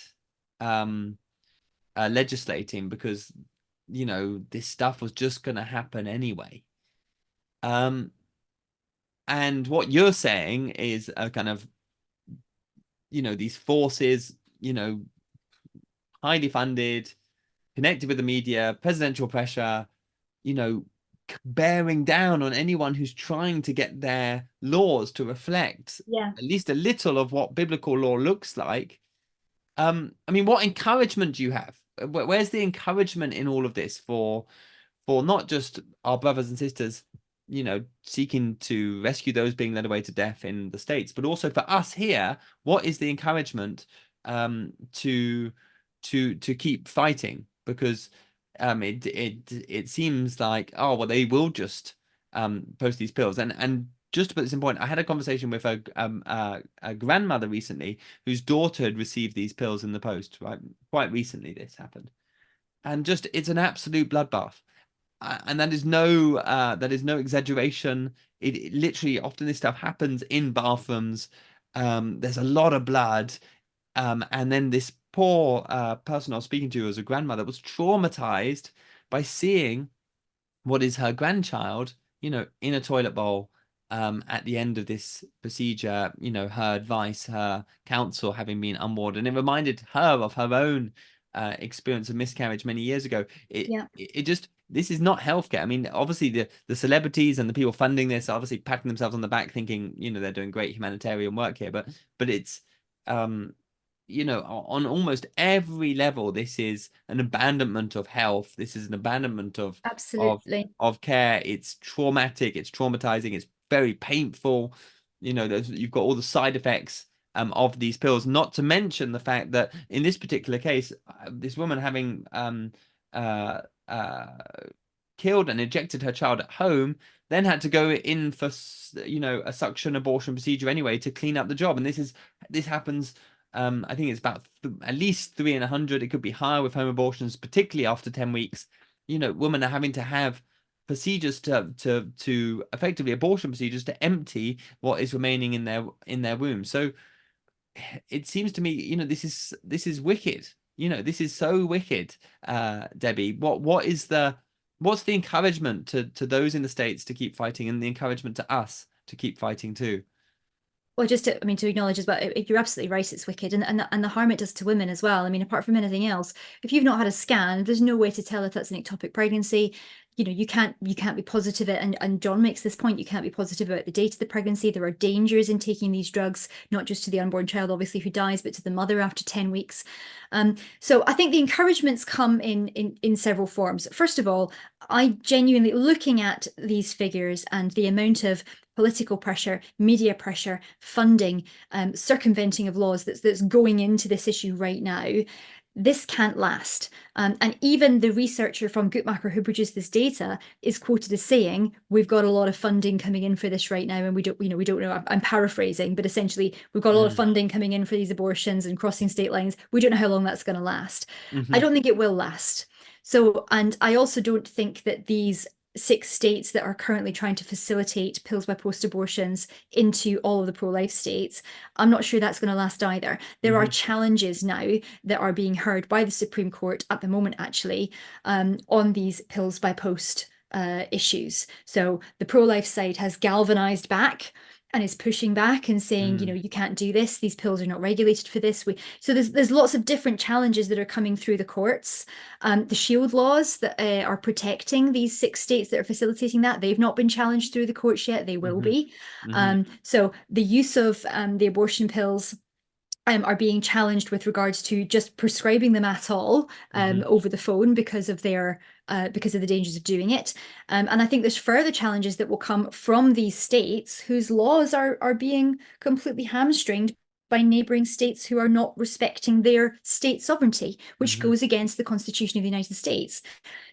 legislating because, you know, this stuff was just going to happen anyway. And what you're saying is a kind of, you know, these forces, you know, highly funded, connected with the media, presidential pressure, you know, bearing down on anyone who's trying to get their laws to reflect Yeah. at least a little of what biblical law looks like. I mean, what encouragement do you have? Where's the encouragement in all of this for not just our brothers and sisters, you know, seeking to rescue those being led away to death in the States, but also for us here? What is the encouragement to keep fighting? Because it seems like, oh well, they will just post these pills. And just to put this in point, I had a conversation with a grandmother recently whose daughter had received these pills in the post, right? Quite recently this happened. And just, it's an absolute bloodbath. And that is no exaggeration. It literally, often this stuff happens in bathrooms. There's a lot of blood. And then this poor person I was speaking to as a grandmother was traumatized by seeing what is her grandchild, you know, in a toilet bowl at the end of this procedure, you know, her advice, her counsel having been unwarded. And it reminded her of her own experience of miscarriage many years ago. Yeah. It just, this is not healthcare. I mean, obviously the celebrities and the people funding this are obviously patting themselves on the back thinking, you know, they're doing great humanitarian work here, but it's you know, on almost every level, this is an abandonment of health. This is an abandonment of Absolutely. of care. It's traumatic. It's traumatizing. It's very painful. You know, you've got all the side effects of these pills. Not to mention the fact that in this particular case, this woman having uh, uh, killed and ejected her child at home, then had to go in for, you know, a suction abortion procedure anyway to clean up the job. And this happens. I think it's about at least 3 in 100. It could be higher with home abortions, particularly after 10 weeks. You know, women are having to have procedures to effectively abortion procedures to empty what is remaining in their womb. So it seems to me, you know, this is wicked. You know, this is so wicked. Debbie, what's the encouragement to those in the States to keep fighting, and the encouragement to us to keep fighting too? Well, just to, I mean, to acknowledge as well, if you're absolutely right, it's wicked, and the harm it does to women as well. I mean, apart from anything else, if you've not had a scan, there's no way to tell if that's an ectopic pregnancy. You know, you can't be positive, and John makes this point, you can't be positive about the date of the pregnancy. There are dangers in taking these drugs, not just to the unborn child, obviously, who dies, but to the mother after 10 weeks. So I think the encouragements come in several forms. First of all, I genuinely, looking at these figures and the amount of political pressure, media pressure, funding, circumventing of laws that's going into this issue right now, this can't last. And even the researcher from Guttmacher who produced this data is quoted as saying, we've got a lot of funding coming in for this right now, and we don't know. I'm paraphrasing, but essentially, we've got a lot of funding coming in for these abortions and crossing state lines. We don't know how long that's going to last. I don't think it will last. So, and I also don't think that these 6 states that are currently trying to facilitate pills by post abortions into all of the pro-life states, I'm not sure that's going to last either. There are challenges now that are being heard by the Supreme Court at the moment, actually, on these pills by post issues. So the pro-life side has galvanized back and is pushing back and saying, you can't do this. These pills are not regulated for this. So there's lots of different challenges that are coming through the courts. The shield laws that are protecting these 6 states that are facilitating that, they've not been challenged through the courts yet. They will be. So the use of the abortion pills are being challenged with regards to just prescribing them at all over the phone because of the dangers of doing it. And I think there's further challenges that will come from these states whose laws are being completely hamstringed by neighboring states who are not respecting their state sovereignty, which goes against the Constitution of the United States.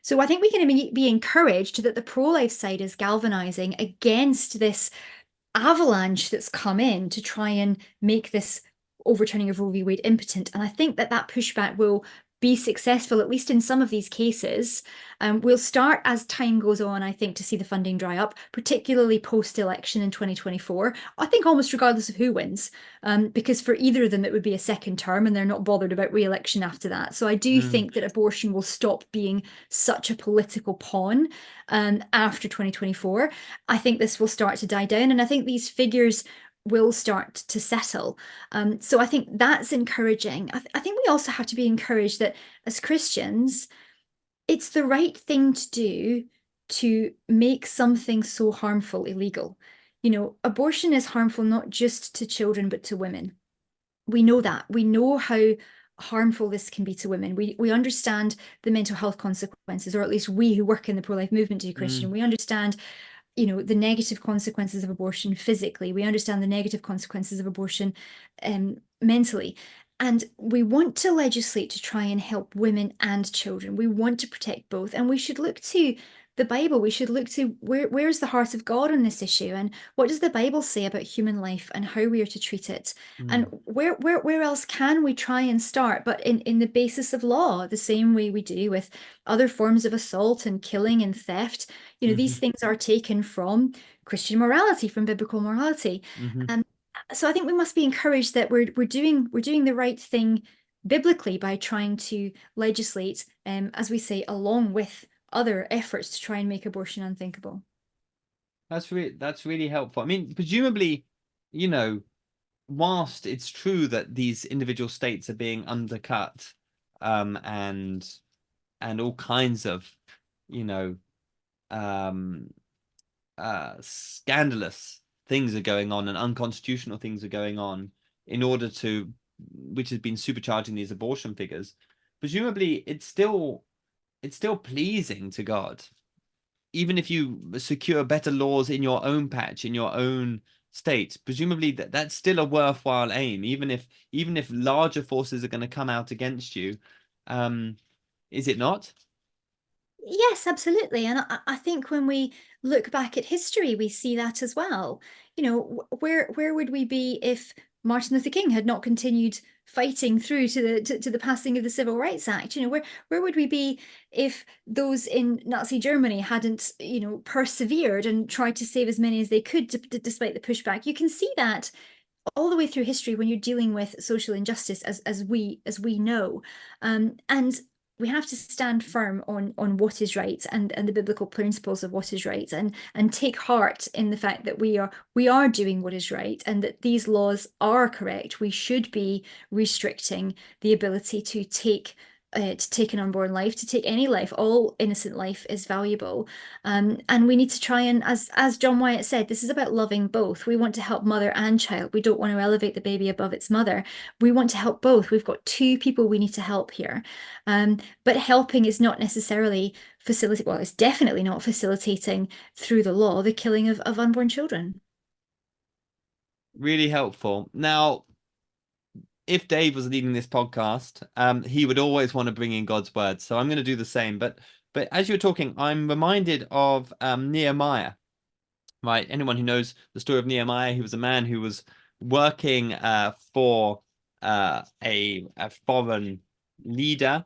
So I think we can be encouraged that the pro-life side is galvanizing against this avalanche that's come in to try and make this overturning of Roe v. Wade impotent. And I think that pushback will be successful, at least in some of these cases. We'll start as time goes on, I think, to see the funding dry up, particularly post-election in 2024. I think almost regardless of who wins, because for either of them, it would be a second term and they're not bothered about re-election after that. So I do think that abortion will stop being such a political pawn after 2024. I think this will start to die down. And I think these figures will start to settle. So I think that's encouraging. I think we also have to be encouraged that as Christians, it's the right thing to do to make something so harmful illegal. Abortion is harmful not just to children, but to women. We know that. We know how harmful this can be to women. We understand the mental health consequences, or at least we who work in the pro-life movement do, Christian. We understand the negative consequences of abortion physically. We understand the negative consequences of abortion mentally. And we want to legislate to try and help women and children. We want to protect both. And we should look to the Bible. We should look to where's the heart of God on this issue, and what does the Bible say about human life and how we are to treat it, and where else can we try and start, but in the basis of law, the same way we do with other forms of assault and killing and theft. These things are taken from Christian morality, from biblical morality. So I think we must be encouraged that we're doing the right thing biblically by trying to legislate, as we say, along with other efforts to try and make abortion unthinkable. That's really helpful. I mean, presumably, whilst it's true that these individual states are being undercut, and all kinds of, scandalous things are going on and unconstitutional things are going on which has been supercharging these abortion figures. Presumably, it's still pleasing to God, even if you secure better laws in your own patch, in your own state. Presumably that's still a worthwhile aim, even if larger forces are going to come out against you. Is it not? Yes, absolutely. And I think when we look back at history, we see that as well. Where would we be if Martin Luther King had not continued fighting through to the passing of the Civil Rights Act? Where would we be if those in Nazi Germany hadn't, persevered and tried to save as many as they could despite the pushback? You can see that all the way through history when you're dealing with social injustice, as we know. And we have to stand firm on what is right and the biblical principles of what is right, and take heart in the fact that we are doing what is right, and that these laws are correct. We should be restricting the ability to take an unborn life, to take any life. All innocent life is valuable. And we need to try and, as John Wyatt said, this is about loving both. We want to help mother and child. We don't want to elevate the baby above its mother. We want to help both. We've got two people we need to help here. But helping is not necessarily it's definitely not facilitating through the law the killing of unborn children. Really helpful. Now, if Dave was leading this podcast, he would always want to bring in God's word. So I'm going to do the same. But as you're talking, I'm reminded of Nehemiah. Right? Anyone who knows the story of Nehemiah, he was a man who was working for a foreign leader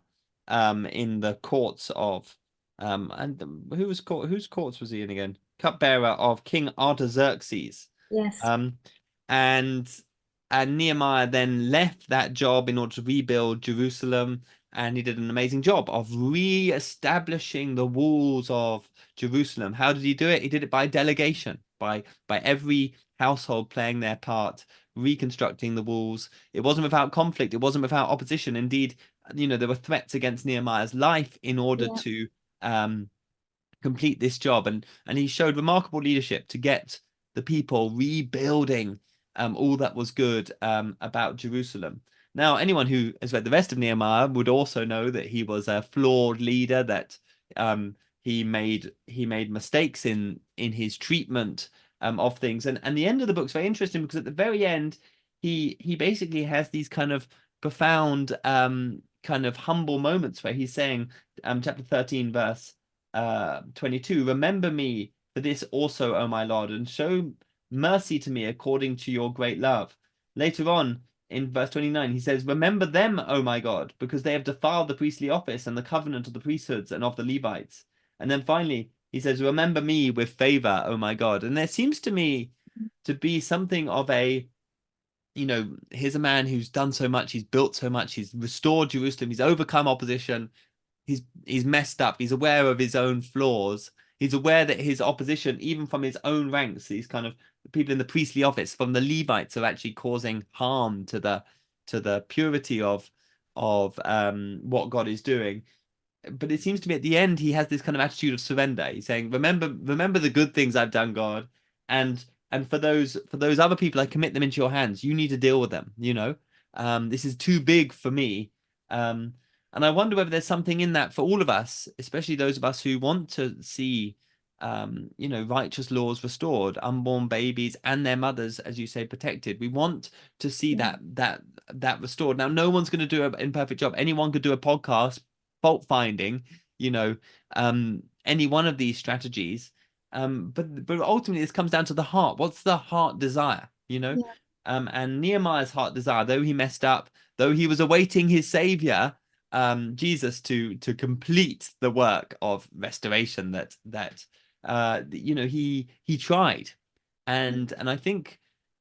in the courts of and whose courts was he in again? Cupbearer of King Artaxerxes. Yes. Um, and Nehemiah then left that job in order to rebuild Jerusalem, and he did an amazing job of re-establishing the walls of Jerusalem. How did he do it? He did it by delegation, by every household playing their part, reconstructing the walls. It wasn't without conflict. It wasn't without opposition. Indeed, there were threats against Nehemiah's life in order Yeah. to complete this job, and he showed remarkable leadership to get the people rebuilding all that was good about Jerusalem. Now, anyone who has read the rest of Nehemiah would also know that he was a flawed leader, that he made mistakes in his treatment of things, and the end of the book's very interesting because at the very end he basically has these kind of profound kind of humble moments where he's saying chapter 13 verse 22, remember me for this also, O my Lord, and show mercy to me according to your great love. Later on in verse 29, he says, remember them, O my God, because they have defiled the priestly office and the covenant of the priesthoods and of the Levites. And then finally, he says, remember me with favor, O my God. And there seems to me to be something of a, here's a man who's done so much, he's built so much, he's restored Jerusalem, he's overcome opposition, he's messed up. He's aware of his own flaws. He's aware that his opposition, even from his own ranks, these kind of people in the priestly office, from the Levites, are actually causing harm to the purity of what God is doing. But it seems to me at the end he has this kind of attitude of surrender. He's saying, remember the good things I've done, God, and for those other people, I commit them into your hands. You need to deal with them. This is too big for me. And I wonder whether there's something in that for all of us, especially those of us who want to see, righteous laws restored, unborn babies and their mothers, as you say, protected. We want to see Yeah. that restored. Now, no one's going to do an imperfect job. Anyone could do a podcast, fault finding, any one of these strategies. But ultimately, this comes down to the heart. What's the heart desire? Yeah. And Nehemiah's heart desire, though he messed up, though he was awaiting his savior, Jesus, to complete the work of restoration he tried, and I think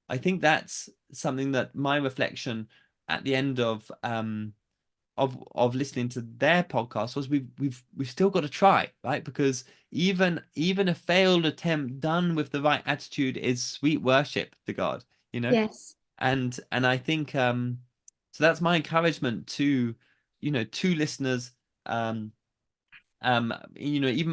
that's something that my reflection at the end of listening to their podcast was we've still got to try, right? Because even a failed attempt done with the right attitude is sweet worship to God, Yes. and I think so that's my encouragement to listeners, even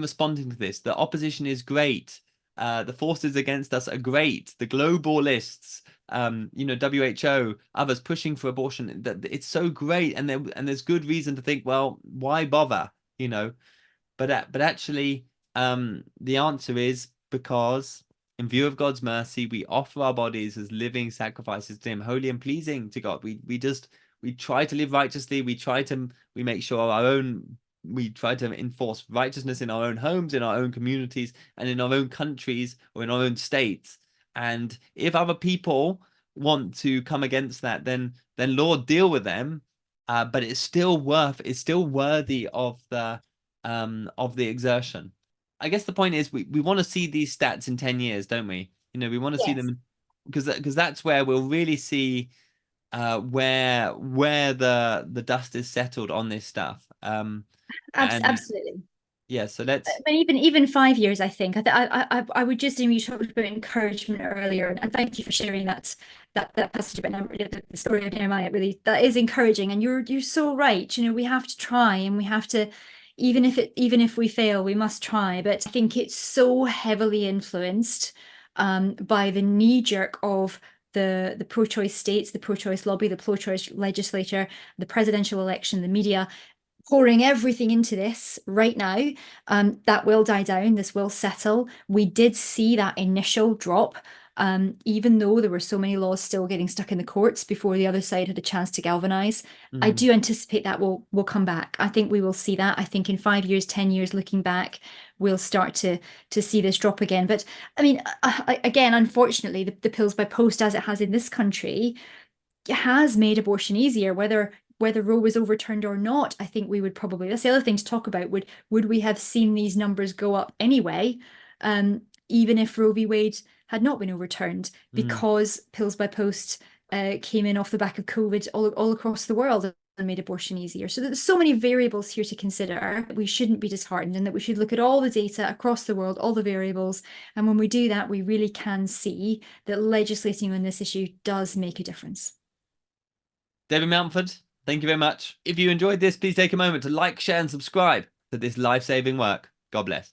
responding to this. The opposition is great. The forces against us are great. The globalists, WHO, others pushing for abortion. That it's so great, and there's good reason to think, well, why bother? But actually, the answer is because, in view of God's mercy, we offer our bodies as living sacrifices to Him, holy and pleasing to God. We try to live righteously. We make sure we try to enforce righteousness in our own homes, in our own communities, and in our own countries or in our own states. And if other people want to come against that, then Lord, deal with them. But it's still worthy of the exertion. I guess the point is we want to see these stats in 10 years, don't we? We want to see Yes. them because that's where we'll really see where the dust is settled on this stuff. And Absolutely. yeah, so let's But even 5 years, I think. I would just, you talked about encouragement earlier, and thank you for sharing that passage about the story of Nehemiah. Really, that is encouraging, and you're so right. We have to try, and we have to, even if we fail, we must try. But I think it's so heavily influenced by the knee jerk of the pro-choice states, the pro-choice lobby, the pro-choice legislature, the presidential election, the media, pouring everything into this right now. That will die down. This will settle. We did see that initial drop even though there were so many laws still getting stuck in the courts before the other side had a chance to galvanize. I do anticipate that will come back. I think we will see that. I think in 5 years, 10 years, looking back, we'll start to see this drop again. But I mean, again, unfortunately, the pills by post, as it has in this country, has made abortion easier. Whether Roe was overturned or not, I think we would probably, that's the other thing to talk about. Would we have seen these numbers go up anyway, even if Roe v. Wade had not been overturned, because pills by post came in off the back of COVID all across the world and made abortion easier. So there's so many variables here to consider. We shouldn't be disheartened, and that we should look at all the data across the world, all the variables. And when we do that, we really can see that legislating on this issue does make a difference. David Mountford, thank you very much. If you enjoyed this, please take a moment to like, share, and subscribe to this life-saving work. God bless.